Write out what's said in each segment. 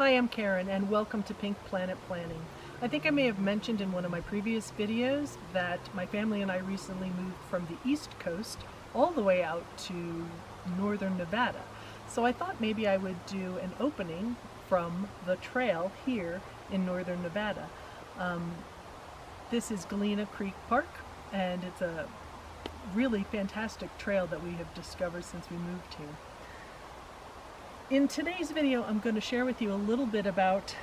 Hi, I'm Karen and welcome to Pink Planet Planning. I think I may have mentioned in one of my previous videos that my family and I recently moved from the East Coast all the way out to northern Nevada. So I thought maybe I would do an opening from the trail here in northern Nevada. This is Galena Creek Park, and it's a really fantastic trail that we have discovered since we moved here. In today's video, I'm going to share with you a little bit about,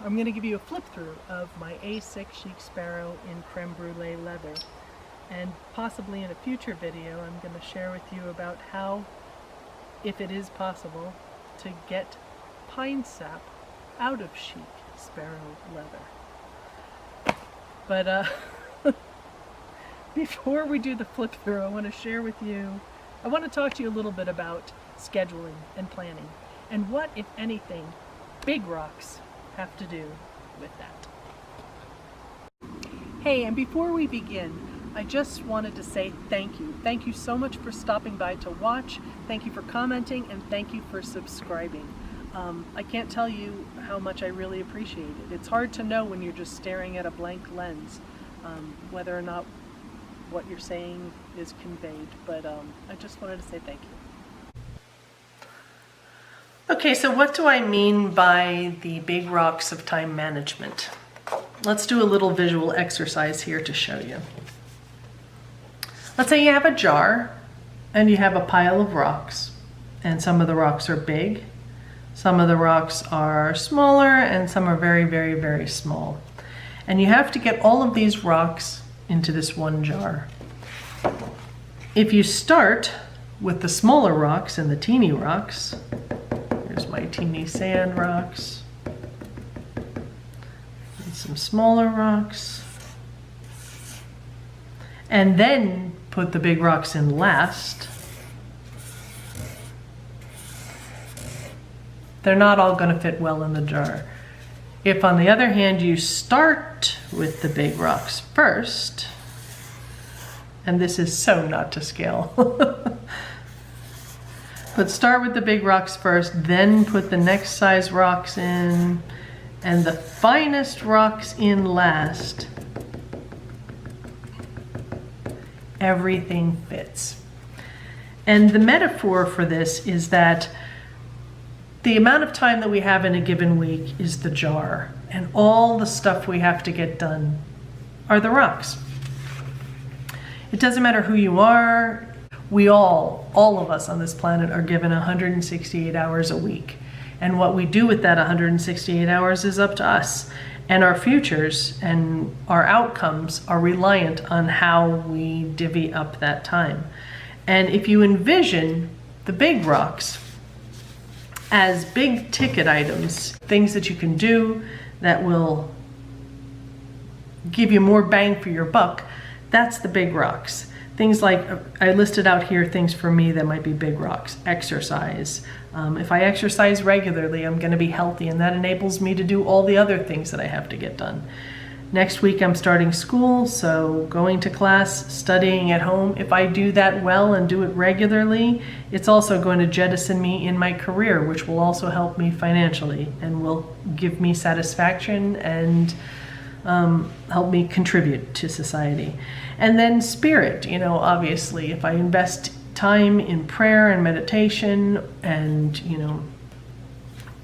I'm going to give you a flip through of my A6 Chic Sparrow in Crème Brulee leather. And possibly in a future video, I'm going to share with you about how, if it is possible, to get pine sap out of Chic Sparrow leather. But before we do the flip through, I want to talk to you a little bit about scheduling and planning, and what, if anything, big rocks have to do with that. Hey, and before we begin, I just wanted to say thank you. Thank you so much for stopping by to watch. Thank you for commenting, and thank you for subscribing. I can't tell you how much I really appreciate it. It's hard to know when you're just staring at a blank lens whether or not what you're saying is conveyed, but I just wanted to say thank you. Okay, so what do I mean by the big rocks of time management? Let's do a little visual exercise here to show you. Let's say you have a jar and you have a pile of rocks, and some of the rocks are big, some of the rocks are smaller, and some are very, very, very small. And you have to get all of these rocks into this one jar. If you start with the smaller rocks and the teeny rocks, here's my teeny sand rocks, and some smaller rocks, and then put the big rocks in last, they're not all going to fit well in the jar. If, on the other hand, you start with the big rocks first, and this is so not to scale, but start with the big rocks first, then put the next size rocks in, and the finest rocks in last, everything fits. And the metaphor for this is that the amount of time that we have in a given week is the jar, and all the stuff we have to get done are the rocks. It doesn't matter who you are. We all of us on this planet are given 168 hours a week. And what we do with that 168 hours is up to us. And our futures and our outcomes are reliant on how we divvy up that time. And if you envision the big rocks as big ticket items, things that you can do that will give you more bang for your buck, that's the big rocks. Things like, I listed out here things for me that might be big rocks. Exercise. If I exercise regularly, I'm going to be healthy, and that enables me to do all the other things that I have to get done. Next week I'm starting school, so going to class, studying at home. If I do that well and do it regularly, it's also going to jettison me in my career, which will also help me financially and will give me satisfaction and help me contribute to society. And then spirit, obviously, if I invest time in prayer and meditation and,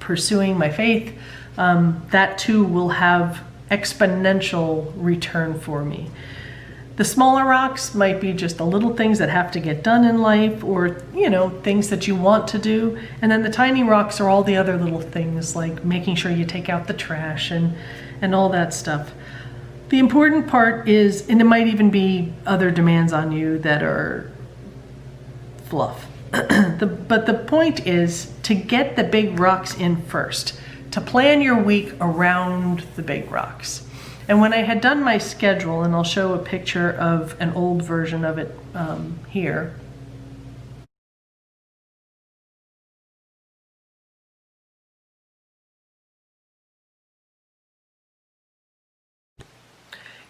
pursuing my faith, that too will have exponential return for me. The smaller rocks might be just the little things that have to get done in life, or, things that you want to do. And then the tiny rocks are all the other little things, like making sure you take out the trash and all that stuff. The important part is, and it might even be other demands on you that are fluff. But the point is to get the big rocks in first, to plan your week around the big rocks. And when I had done my schedule, and I'll show a picture of an old version of it here.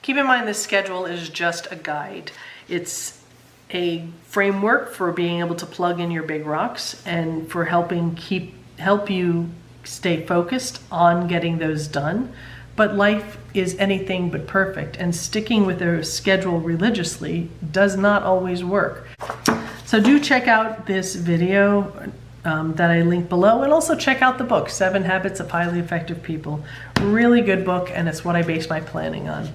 Keep in mind this schedule is just a guide. It's a framework for being able to plug in your big rocks and for help you stay focused on getting those done. But life is anything but perfect, and sticking with a schedule religiously does not always work. So do check out this video that I link below, and also check out the book, 7 Habits of Highly Effective People. Really good book, and it's what I base my planning on.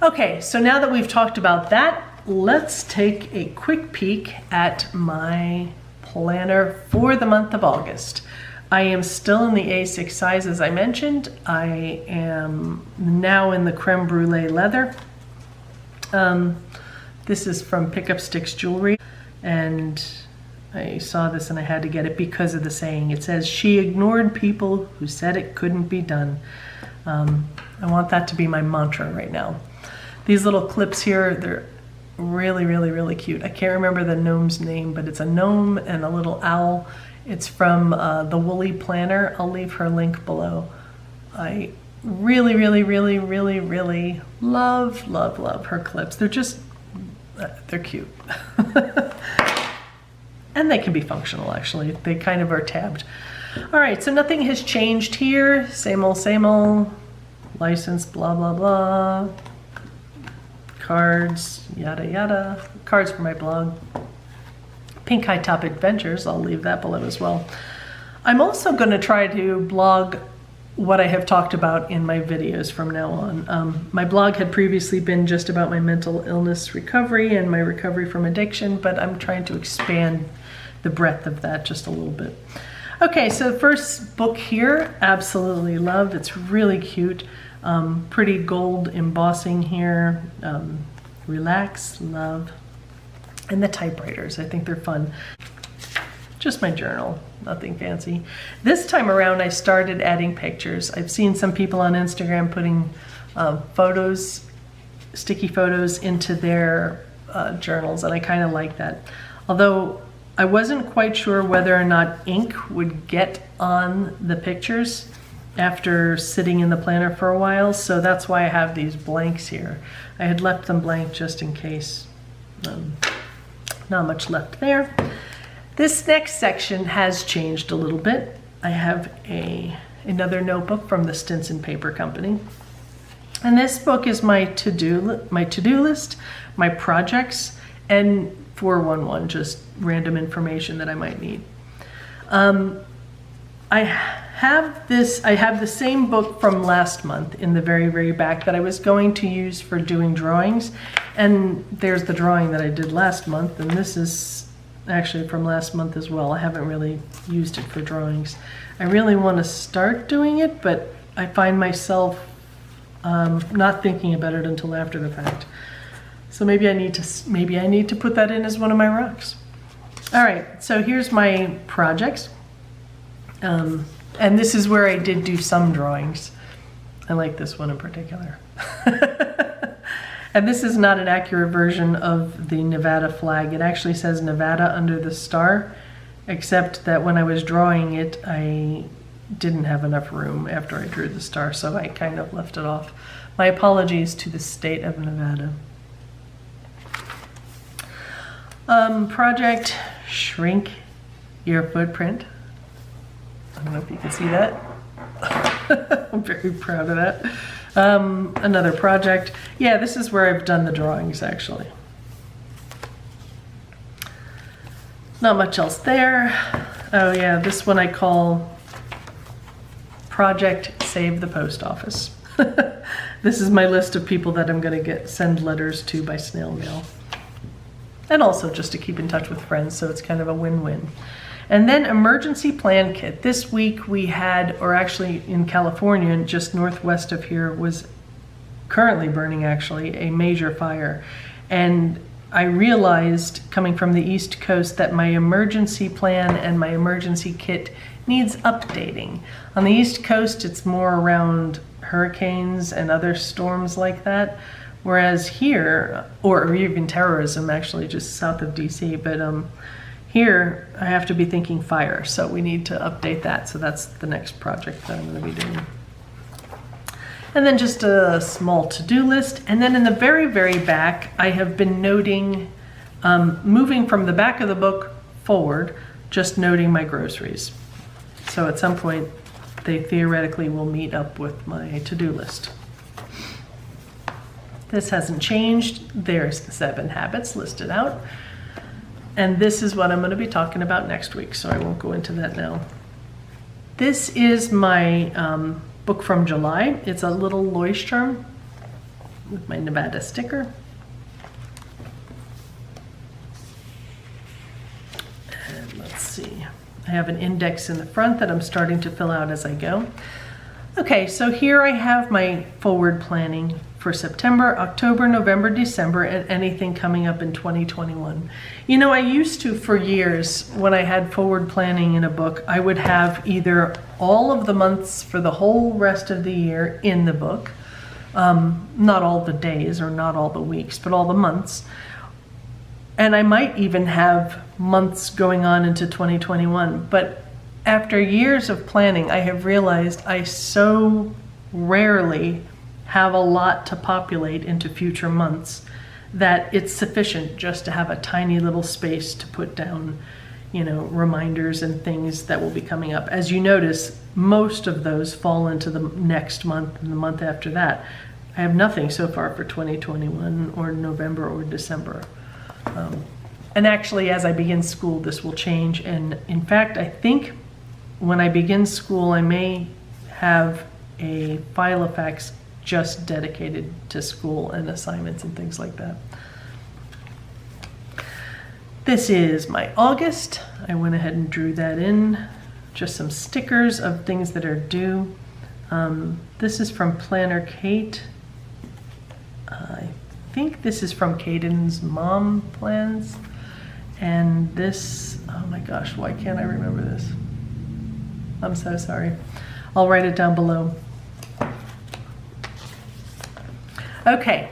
Okay, so now that we've talked about that, let's take a quick peek at my planner for the month of August. I am still in the A6 size, as I mentioned. I am now in the Crème Brulee leather. This is from Pick Up Sticks Jewelry, and I saw this and I had to get it because of the saying. It says, "She ignored people who said it couldn't be done." I want that to be my mantra right now. These little clips here, they're really, really, really cute. I can't remember the gnome's name, but it's a gnome and a little owl. It's from the Woolly Planner. I'll leave her link below. I really, really, really, really, really love her clips. They're just, they're cute. And they can be functional, actually. They kind of are tabbed. All right, so nothing has changed here. Same old, license, blah, blah, blah. Cards, yada, yada. Cards for my blog. Pink High Top Adventures, I'll leave that below as well. I'm also going to try to blog what I have talked about in my videos from now on. My blog had previously been just about my mental illness recovery and my recovery from addiction, but I'm trying to expand the breadth of that just a little bit. Okay, so the first book here, absolutely love. It's really cute. Pretty gold embossing here. Relax, love. And the typewriters, I think they're fun. Just my journal, nothing fancy. This time around, I started adding pictures. I've seen some people on Instagram putting photos, sticky photos into their journals, and I kind of like that. Although I wasn't quite sure whether or not ink would get on the pictures after sitting in the planner for a while, so that's why I have these blanks here. I had left them blank just in case. Not much left there. This next section has changed a little bit. I have another notebook from the Stinson Paper Company. And this book is my to-do list, my projects, and 411, just random information that I might need. I have the same book from last month in the very, very back that I was going to use for doing drawings. And there's the drawing that I did last month, and this is actually from last month as well. I haven't really used it for drawings. I really want to start doing it, but I find myself not thinking about it until after the fact. So maybe I need to put that in as one of my rocks. All right, so here's my projects. And this is where I did do some drawings. I like this one in particular. And this is not an accurate version of the Nevada flag. It actually says Nevada under the star, except that when I was drawing it, I didn't have enough room after I drew the star, so I kind of left it off. My apologies to the state of Nevada. Project Shrink Your Footprint. I don't know if you can see that. I'm very proud of that. Another project. Yeah, this is where I've done the drawings, actually. Not much else there. Oh yeah, this one I call Project Save the Post Office. This is my list of people that I'm going to send letters to by snail mail. And also just to keep in touch with friends, so it's kind of a win-win. And then emergency plan kit. This week we had, or actually in California, just northwest of here, was currently burning actually, a major fire. And I realized coming from the East Coast that my emergency plan and my emergency kit needs updating. On the East Coast, it's more around hurricanes and other storms like that. Whereas here, or even terrorism actually, just south of DC, but here I have to be thinking fire, so we need to update that. So that's the next project that I'm going to be doing. And then just a small to-do list. And then in the very, very back, I have been noting, moving from the back of the book forward, just noting my groceries. So at some point, they theoretically will meet up with my to-do list. This hasn't changed. There's the 7 habits listed out. And this is what I'm going to be talking about next week, so I won't go into that now. This is my book from July. It's a little Leuchtturm with my Nevada sticker. And let's see. I have an index in the front that I'm starting to fill out as I go. Okay, so here I have my forward planning for September, October, November, December, and anything coming up in 2021. You know, I used to, for years, when I had forward planning in a book, I would have either all of the months for the whole rest of the year in the book, not all the days or not all the weeks, but all the months. And I might even have months going on into 2021. But after years of planning, I have realized I so rarely have a lot to populate into future months that it's sufficient just to have a tiny little space to put down, you know, reminders and things that will be coming up. As you notice, most of those fall into the next month and the month after that. I have nothing so far for 2021 or November or December. And actually, as I begin school, this will change. And in fact, I think when I begin school, I may have a file of facts just dedicated to school and assignments and things like that. This is my August. I went ahead and drew that in. Just some stickers of things that are due. This is from PlannerKate. I think this is from Kadens Mom Plans. And this, oh my gosh, why can't I remember this? I'm so sorry. I'll write it down below. Okay,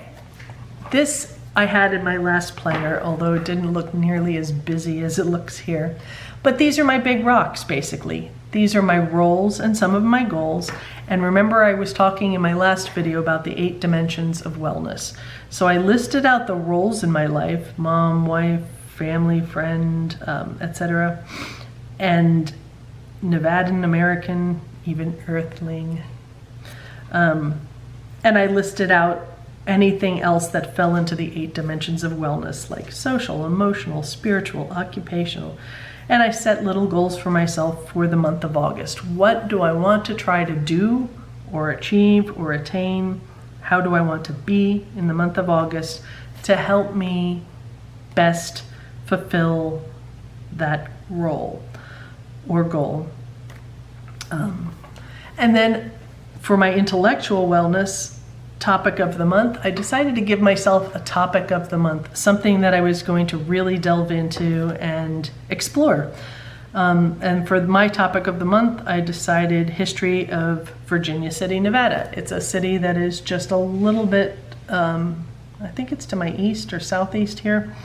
this I had in my last planner, although it didn't look nearly as busy as it looks here. But these are my big rocks, basically. These are my roles and some of my goals. And remember, I was talking in my last video about the 8 dimensions of wellness. So I listed out the roles in my life: mom, wife, family, friend, etc. And Nevadan, American, even Earthling. And I listed out anything else that fell into the 8 dimensions of wellness, like social, emotional, spiritual, occupational. And I set little goals for myself for the month of August. What do I want to try to do or achieve or attain? How do I want to be in the month of August to help me best fulfill that role or goal? And then for my intellectual wellness topic of the month, I decided to give myself a topic of the month, something that I was going to really delve into and explore. And for my topic of the month, I decided history of Virginia City, Nevada. It's a city that is just a little bit, I think it's to my east or southeast here.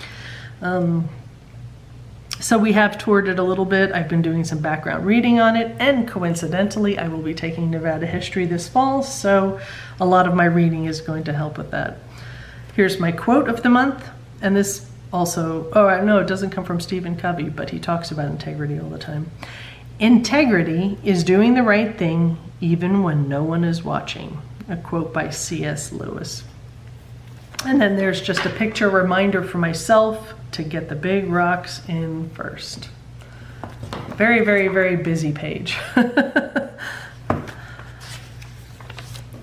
So we have toured it a little bit. I've been doing some background reading on it, and coincidentally, I will be taking Nevada history this fall, so a lot of my reading is going to help with that. Here's my quote of the month, and this also, oh no, it doesn't come from Stephen Covey, but he talks about integrity all the time. Integrity is doing the right thing even when no one is watching. A quote by C.S. Lewis. And then there's just a picture reminder for myself to get the big rocks in first. Very, very, very busy page.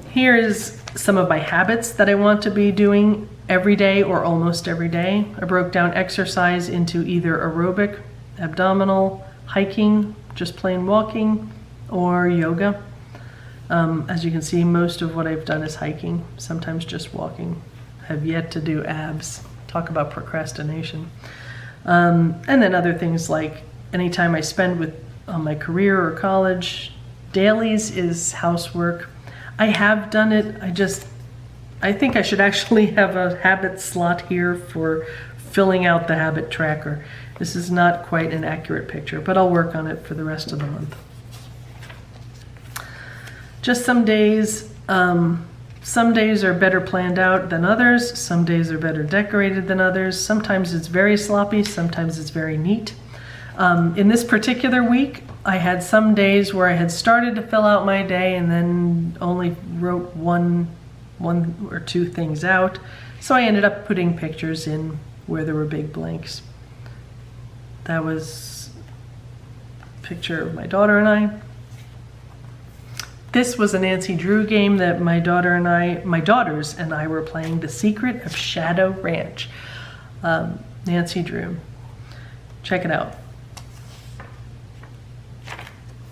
Here is some of my habits that I want to be doing every day or almost every day. I broke down exercise into either aerobic, abdominal, hiking, just plain walking, or yoga. As you can see, most of what I've done is hiking, sometimes just walking. Have yet to do abs. Talk about procrastination. And then other things like any time I spend with my career or college, dailies is housework. I have done it. I think I should actually have a habit slot here for filling out the habit tracker. This is not quite an accurate picture, but I'll work on it for the rest of the month. Just some days. Some days are better planned out than others. Some days are better decorated than others. Sometimes it's very sloppy. Sometimes it's very neat. In this particular week, I had some days where I had started to fill out my day and then only wrote one or two things out. So I ended up putting pictures in where there were big blanks. That was a picture of my daughter and I. This was a Nancy Drew game that my daughters and I were playing, The Secret of Shadow Ranch. Nancy Drew. Check it out.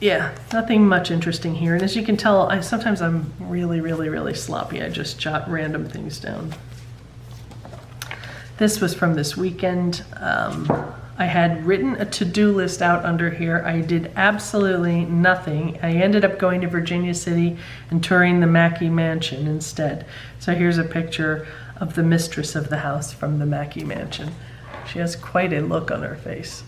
Yeah, nothing much interesting here. And as you can tell, sometimes I'm really sloppy. I just jot random things down. This was from this weekend. I had written a to-do list out under here. I did absolutely nothing. I ended up going to Virginia City and touring the Mackey Mansion instead. So here's a picture of the mistress of the house from the Mackey Mansion. She has quite a look on her face.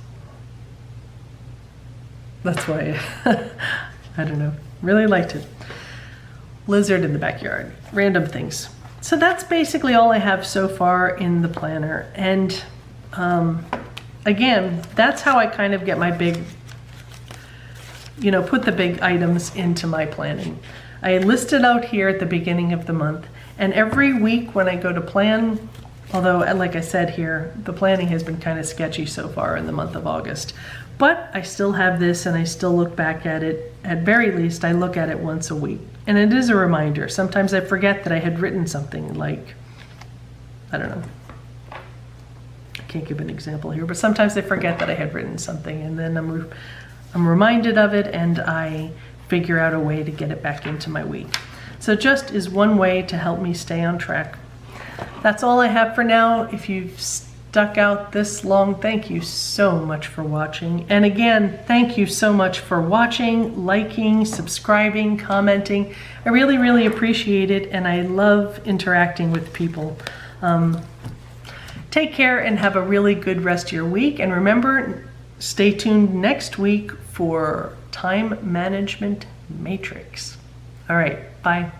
That's why I don't know, really liked it. Lizard in the backyard, random things. So that's basically all I have so far in the planner. And again, that's how I kind of get my big, put the big items into my planning. I list it out here at the beginning of the month, and every week when I go to plan, although like I said here, the planning has been kind of sketchy so far in the month of August, but I still have this and I still look back at it. At very least, I look at it once a week. And it is a reminder. Sometimes I forget that I had written something like, I don't know, I can't give an example here, but sometimes I forget that I had written something, and then I'm reminded of it and I figure out a way to get it back into my week. So it just is one way to help me stay on track. That's all I have for now. If you've stuck out this long, thank you so much for watching. And again, thank you so much for watching, liking, subscribing, commenting. I really appreciate it, and I love interacting with people. Take care and have a really good rest of your week. And remember, stay tuned next week for Time Management Matrix. All right, bye.